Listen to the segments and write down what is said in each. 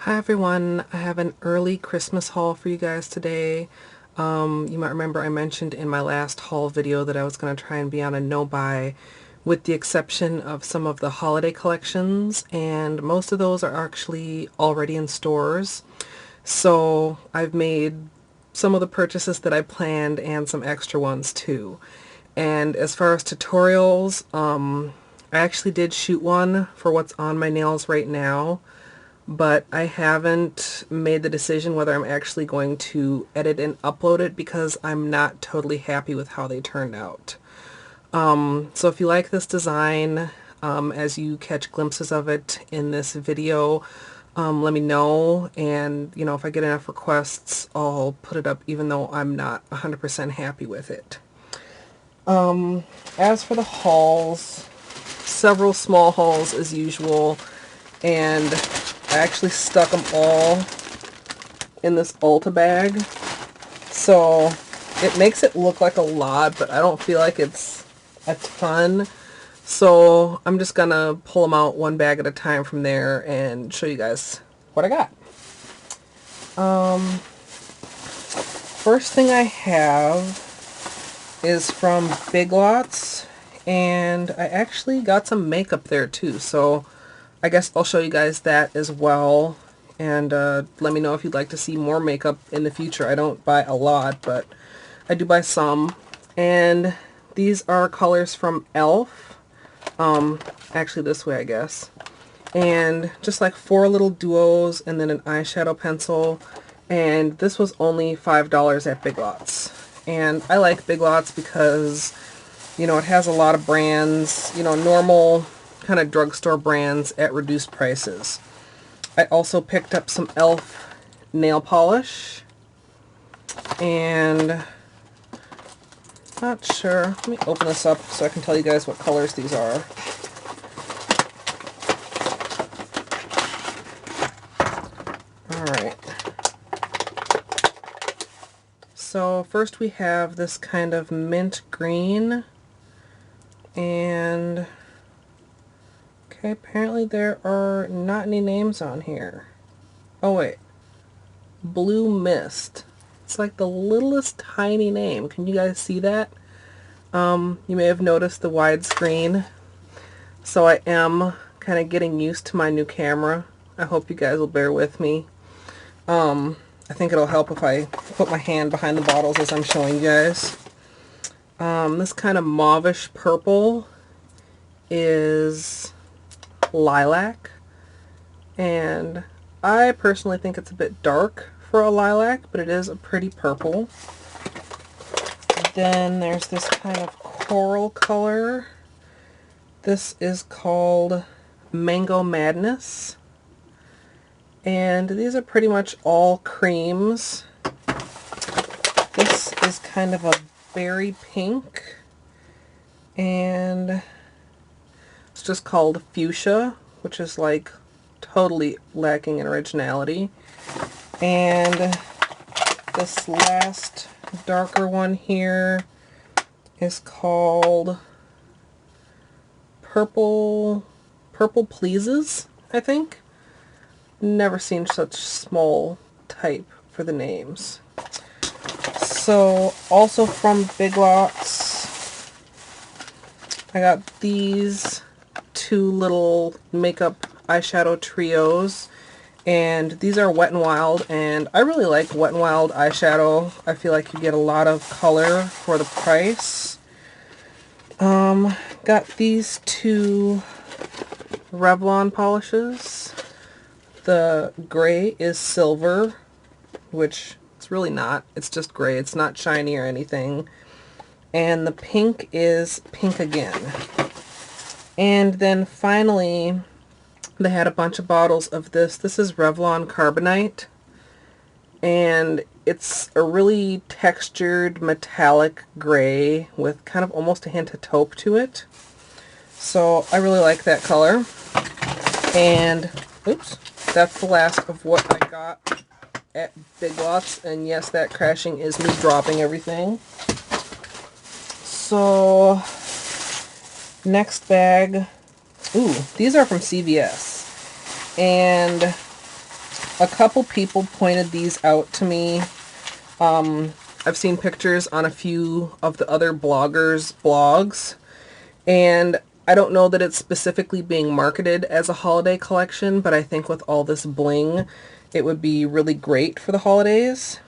Hi everyone, I have an early Christmas haul for you guys today. You might remember I mentioned in my last haul video that I was going to try and be on a no-buy with the exception of some of the holiday collections, and most of those are actually already in stores. So I've made some of the purchases that I planned and some extra ones too. And as far as tutorials, I actually did shoot one for what's on my nails right now, but I haven't made the decision whether I'm actually going to edit and upload it because I'm not totally happy with how they turned out. So if you like this design, as you catch glimpses of it in this video, let me know, and if I get enough requests, I'll put it up even though I'm not 100% happy with it. As for the hauls, several small hauls as usual, and I actually stuck them all in this Ulta bag, so it makes it look like a lot, but I don't feel like it's a ton. So I'm just gonna pull them out one bag at a time from there and show you guys what I got. First thing I have is from Big Lots, and I actually got some makeup there too, so I guess I'll show you guys that as well, and let me know if you'd like to see more makeup in the future. I don't buy a lot, but I do buy some. And these are colors from e.l.f. Actually this way, I guess. And just like 4 little duos and then an eyeshadow pencil. And this was only $5 at Big Lots. And I like Big Lots because, it has a lot of brands, normal kind of drugstore brands at reduced prices. I also picked up some e.l.f. nail polish, and not sure, let me open this up so I can tell you guys what colors these are. Alright, so first we have this kind of mint green, and okay, apparently there are not any names on here. Oh wait. Blue Mist. It's like the littlest tiny name. Can you guys see that? You may have noticed the widescreen. So I am kind of getting used to my new camera. I hope you guys will bear with me. I think it'll help if I put my hand behind the bottles as I'm showing you guys. This kind of mauvish purple is lilac, and I personally think it's a bit dark for a lilac, but it is a pretty purple. Then there's this kind of coral color. This is called Mango Madness, and these are pretty much all creams. This is kind of a berry pink, and it's just called Fuchsia, which is like totally lacking in originality. And this last darker one here is called Purple Pleases, I think. Never seen such small type for the names. So also from Big Lots, I got these 2 little makeup eyeshadow trios, and these are Wet n Wild, and I really like Wet n Wild eyeshadow. I feel like you get a lot of color for the price. Got these 2 Revlon polishes. The gray is silver, which it's really not. It's just gray. It's not shiny or anything. And the pink is pink again. And then finally, they had a bunch of bottles of this. This is Revlon Carbonite, and it's a really textured metallic gray with kind of almost a hint of taupe to it. So I really like that color. And oops, that's the last of what I got at Big Lots, and yes, that crashing is me dropping everything. So next bag. Ooh, these are from CVS. And a couple people pointed these out to me. I've seen pictures on a few of the other bloggers' blogs, and I don't know that it's specifically being marketed as a holiday collection, but I think with all this bling, it would be really great for the holidays.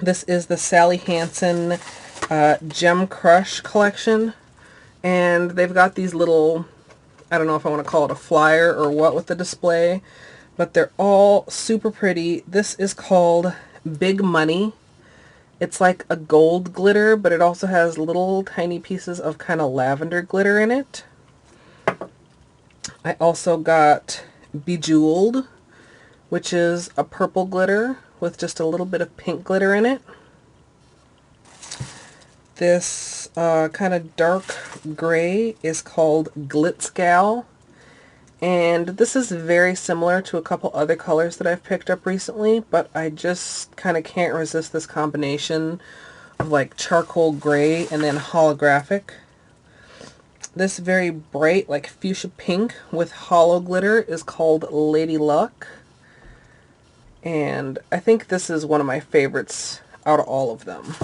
This is the Sally Hansen Gem Crush collection, and they've got these little, I don't know if I want to call it a flyer or what with the display, but they're all super pretty. This is called Big Money. It's like a gold glitter, but it also has little tiny pieces of kind of lavender glitter in it. I also got Bejeweled, which is a purple glitter with just a little bit of pink glitter in it. This kind of dark gray is called Glitz Gal, and this is very similar to a couple other colors that I've picked up recently, but I just kind of can't resist this combination of like charcoal gray and then holographic. This very bright like fuchsia pink with hollow glitter is called Lady Luck, and I think this is one of my favorites out of all of them.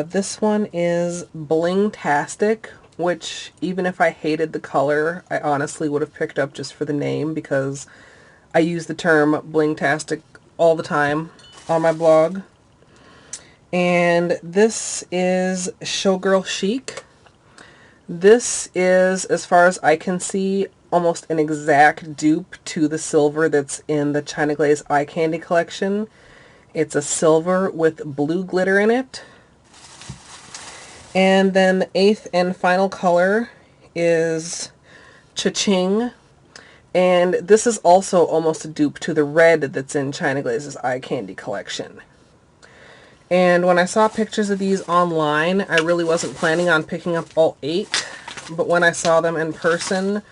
This one is Blingtastic, which even if I hated the color, I honestly would have picked up just for the name because I use the term Blingtastic all the time on my blog. And this is Showgirl Chic. This is, as far as I can see, almost an exact dupe to the silver that's in the China Glaze Eye Candy collection. It's a silver with blue glitter in it. And then the 8th and final color is Cha-Ching, and this is also almost a dupe to the red that's in China Glaze's Eye Candy collection. And when I saw pictures of these online, I really wasn't planning on picking up all 8, but when I saw them in person,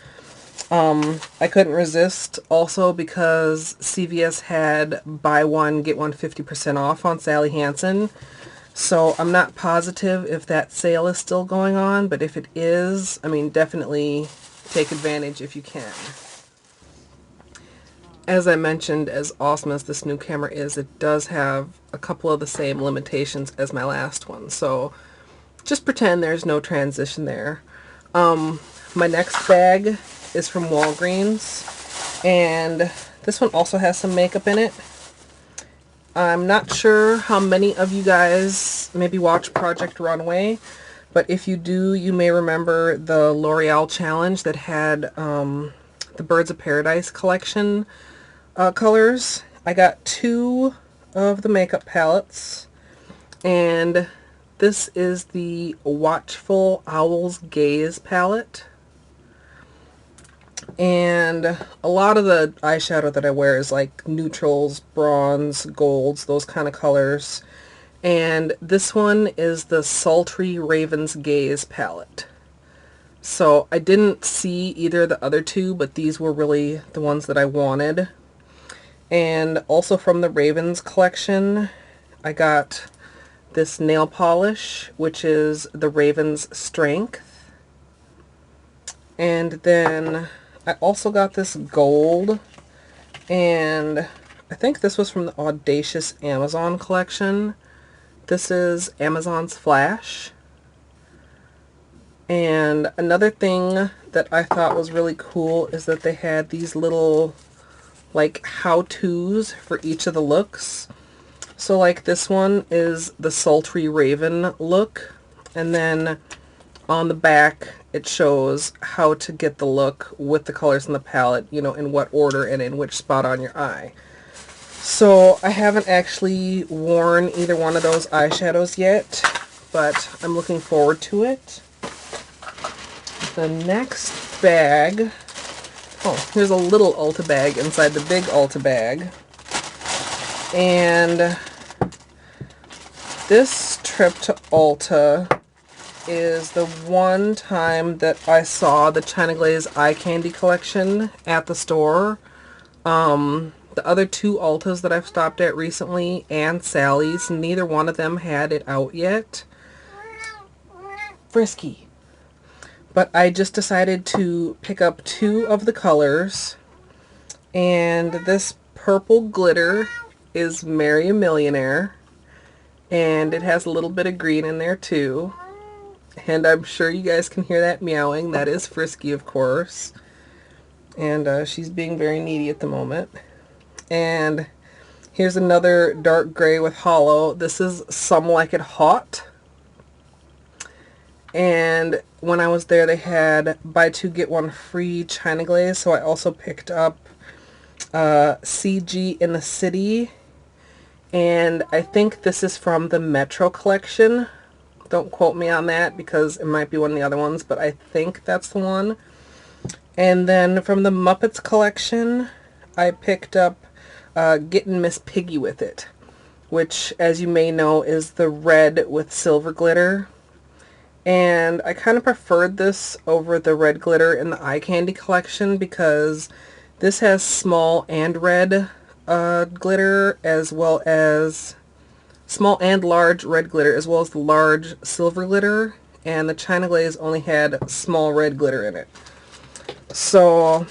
I couldn't resist, also because CVS had buy one, get one 50% off on Sally Hansen. So I'm not positive if that sale is still going on, but if it is, I mean, definitely take advantage if you can. As I mentioned, as awesome as this new camera is, it does have a couple of the same limitations as my last one, so just pretend there's no transition there. My next bag is from Walgreens, and this one also has some makeup in it. I'm not sure how many of you guys maybe watch Project Runway, but if you do, you may remember the L'Oreal challenge that had the Birds of Paradise collection colors. I got 2 of the makeup palettes, and this is the Watchful Owl's Gaze palette. And a lot of the eyeshadow that I wear is like neutrals, bronze, golds, those kind of colors. And this one is the Sultry Raven's Gaze palette. So I didn't see either of the other two, but these were really the ones that I wanted. And also from the Ravens collection, I got this nail polish, which is the Raven's Strength. And then I also got this gold, and I think this was from the Audacious Amazon collection. This is Amazon's Flash. And another thing that I thought was really cool is that they had these little like how-tos for each of the looks. So like this one is the Sultry Raven look, and then on the back it shows how to get the look with the colors in the palette, you know, in what order and in which spot on your eye. So I haven't actually worn either one of those eyeshadows yet, but I'm looking forward to it. The next bag, oh, here's a little Ulta bag inside the big Ulta bag. And this trip to Ulta is the one time that I saw the China Glaze Eye Candy collection at the store. The other 2 Ultas that I've stopped at recently and Sally's, neither one of them had it out yet. Frisky. But I just decided to pick up 2 of the colors, and this purple glitter is Marry a Millionaire, and it has a little bit of green in there too. And I'm sure you guys can hear that meowing. That is Frisky, of course. And she's being very needy at the moment. And here's another dark gray with hollow. This is Some Like It Hot. And when I was there, they had buy two get one free China Glaze. So I also picked up CG in the City. And I think this is from the Metro collection. Don't quote me on that because it might be one of the other ones, but I think that's the one. And then from the Muppets collection, I picked up Gettin' Miss Piggy with It, which, as you may know, is the red with silver glitter. And I kind of preferred this over the red glitter in the eye candy collection because this has small and red glitter, as well as small and large red glitter, as well as the large silver glitter, and the China Glaze only had small red glitter in it. So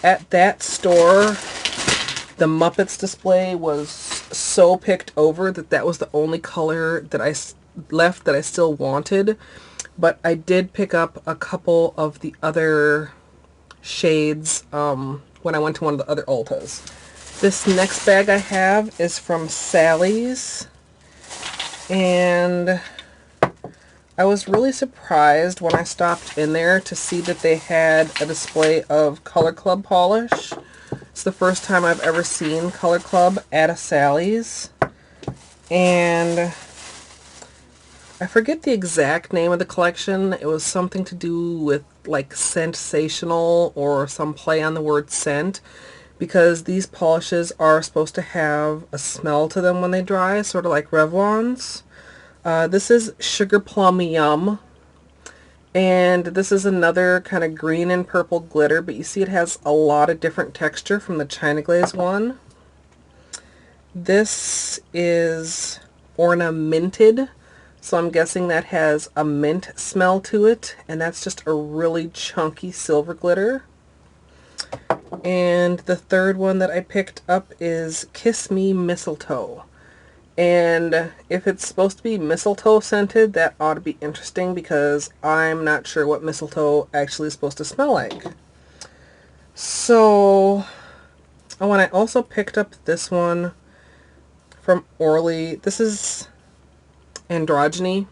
at that store, the Muppets display was so picked over that that was the only color that I left that I still wanted. But I did pick up a couple of the other shades when I went to one of the other Ultas. This next bag I have is from Sally's. And I was really surprised when I stopped in there to see that they had a display of Color Club polish. It's the first time I've ever seen Color Club at a Sally's. And I forget the exact name of the collection. It was something to do with like Scentsational or some play on the word scent, because these polishes are supposed to have a smell to them when they dry, sort of like Revlon's. This is Sugar Plum Yum, and this is another kind of green and purple glitter, but you see it has a lot of different texture from the China Glaze one. This is Ornamented, so I'm guessing that has a mint smell to it, and that's just a really chunky silver glitter. And the third one that I picked up is Kiss Me Mistletoe. And if it's supposed to be mistletoe scented, that ought to be interesting because I'm not sure what mistletoe actually is supposed to smell like. So, oh, and I also picked up this one from Orly. This is Androgyny.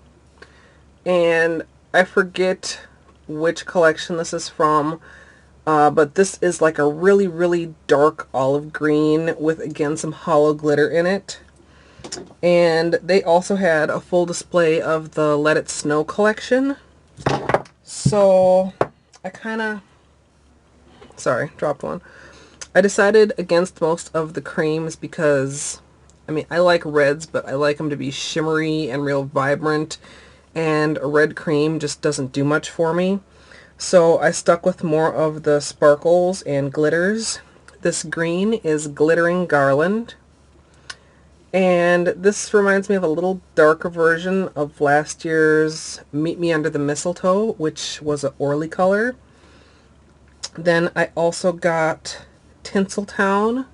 And I forget which collection this is from. But this is like a really, really dark olive green with, again, some hollow glitter in it. And they also had a full display of the Let It Snow collection. So I kind of, sorry, dropped one. I decided against most of the creams because, I mean, I like reds, but I like them to be shimmery and real vibrant. And a red cream just doesn't do much for me. So I stuck with more of the sparkles and glitters. This green is Glittering Garland. And this reminds me of a little darker version of last year's Meet Me Under the Mistletoe, which was an Orly color. Then I also got Tinseltown,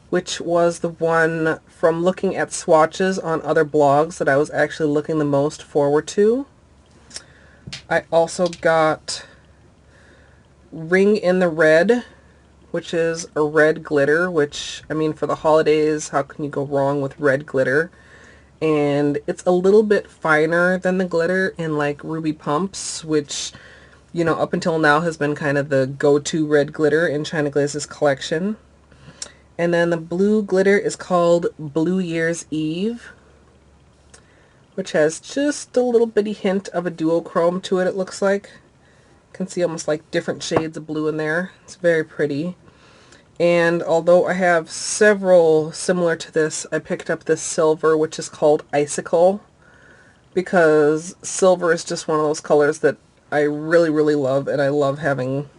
which was the one from looking at swatches on other blogs that I was actually looking the most forward to. I also got Ring in the Red, which is a red glitter, which, I mean, for the holidays, how can you go wrong with red glitter? And it's a little bit finer than the glitter in like Ruby Pumps, which, you know, up until now has been kind of the go-to red glitter in China Glaze's collection. And then the blue glitter is called Blue Year's Eve, which has just a little bitty hint of a duochrome to it, it looks like. You can see almost like different shades of blue in there. It's very pretty. And although I have several similar to this, I picked up this silver, which is called Icicle, because silver is just one of those colors that I really, really love, and I love having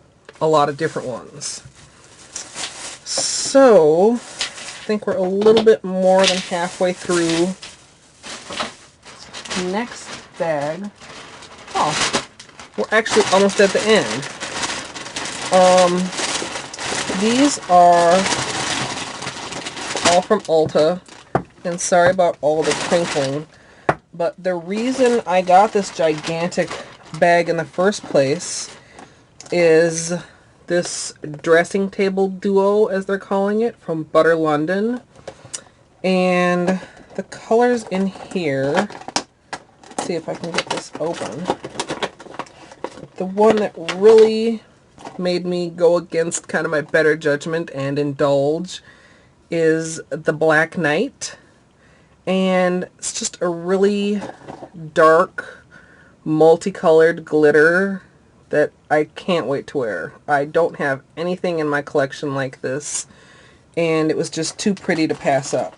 a lot of different ones. So, I think we're a little bit more than halfway through. Next bag. Oh, we're actually almost at the end. These are all from Ulta. And sorry about all the crinkling. But the reason I got this gigantic bag in the first place is this dressing table duo, as they're calling it, from Butter London. And the colors in here, let's see if I can get this open. The one that really made me go against kind of my better judgment and indulge is the Black Knight. And it's just a really dark, multicolored glitter that I can't wait to wear. I don't have anything in my collection like this, and it was just too pretty to pass up.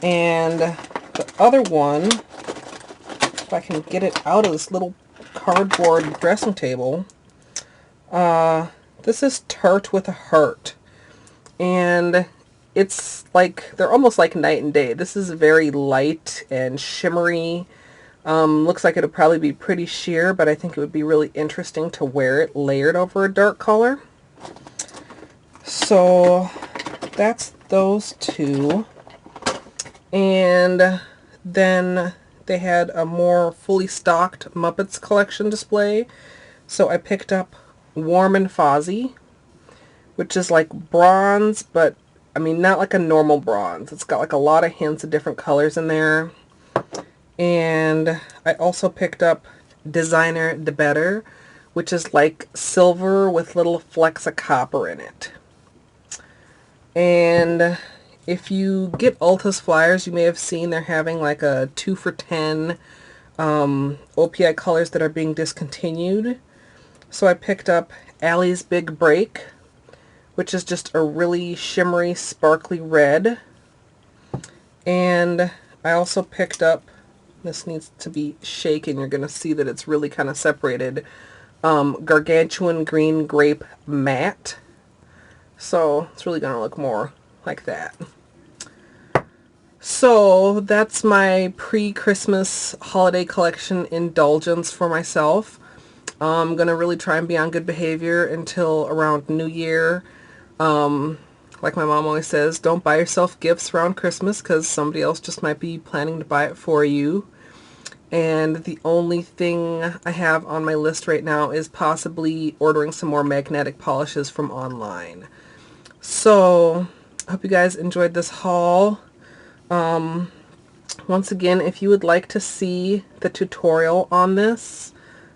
And the other one, if I can get it out of this little cardboard dressing table, this is Tarte with a Heart. And it's like, they're almost like night and day. This is very light and shimmery. Looks like it would probably be pretty sheer, but I think it would be really interesting to wear it layered over a dark color. So that's those two. And then they had a more fully stocked Muppets collection display. So I picked up Warm and Fuzzy, which is like bronze, but I mean not like a normal bronze. It's got like a lot of hints of different colors in there. And I also picked up Designer De Better, which is like silver with little flecks of copper in it. And if you get Ulta's flyers, you may have seen they're having like a 2 for $10 OPI colors that are being discontinued. So I picked up Allie's Big Break, which is just a really shimmery, sparkly red. And I also picked up, this needs to be shaken, you're going to see that it's really kind of separated, Gargantuan Green Grape Matte. So it's really going to look more like that. So that's my pre-Christmas holiday collection indulgence for myself. I'm going to really try and be on good behavior until around New Year. Like my mom always says, don't buy yourself gifts around Christmas because somebody else just might be planning to buy it for you. And the only thing I have on my list right now is possibly ordering some more magnetic polishes from online. So I hope you guys enjoyed this haul. Once again, if you would like to see the tutorial on this,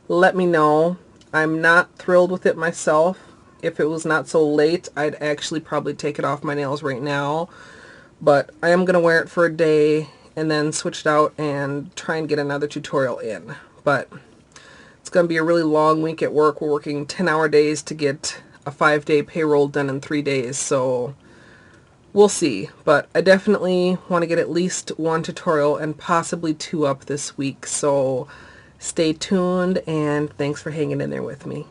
let me know. I'm not thrilled with it myself. If it was not so late, I'd actually probably take it off my nails right now. But I am going to wear it for a day and then switch it out and try and get another tutorial in. But it's going to be a really long week at work. We're working 10-hour days to get a 5-day payroll done in 3 days. So we'll see. But I definitely want to get at least one tutorial and possibly 2 up this week. So stay tuned and thanks for hanging in there with me.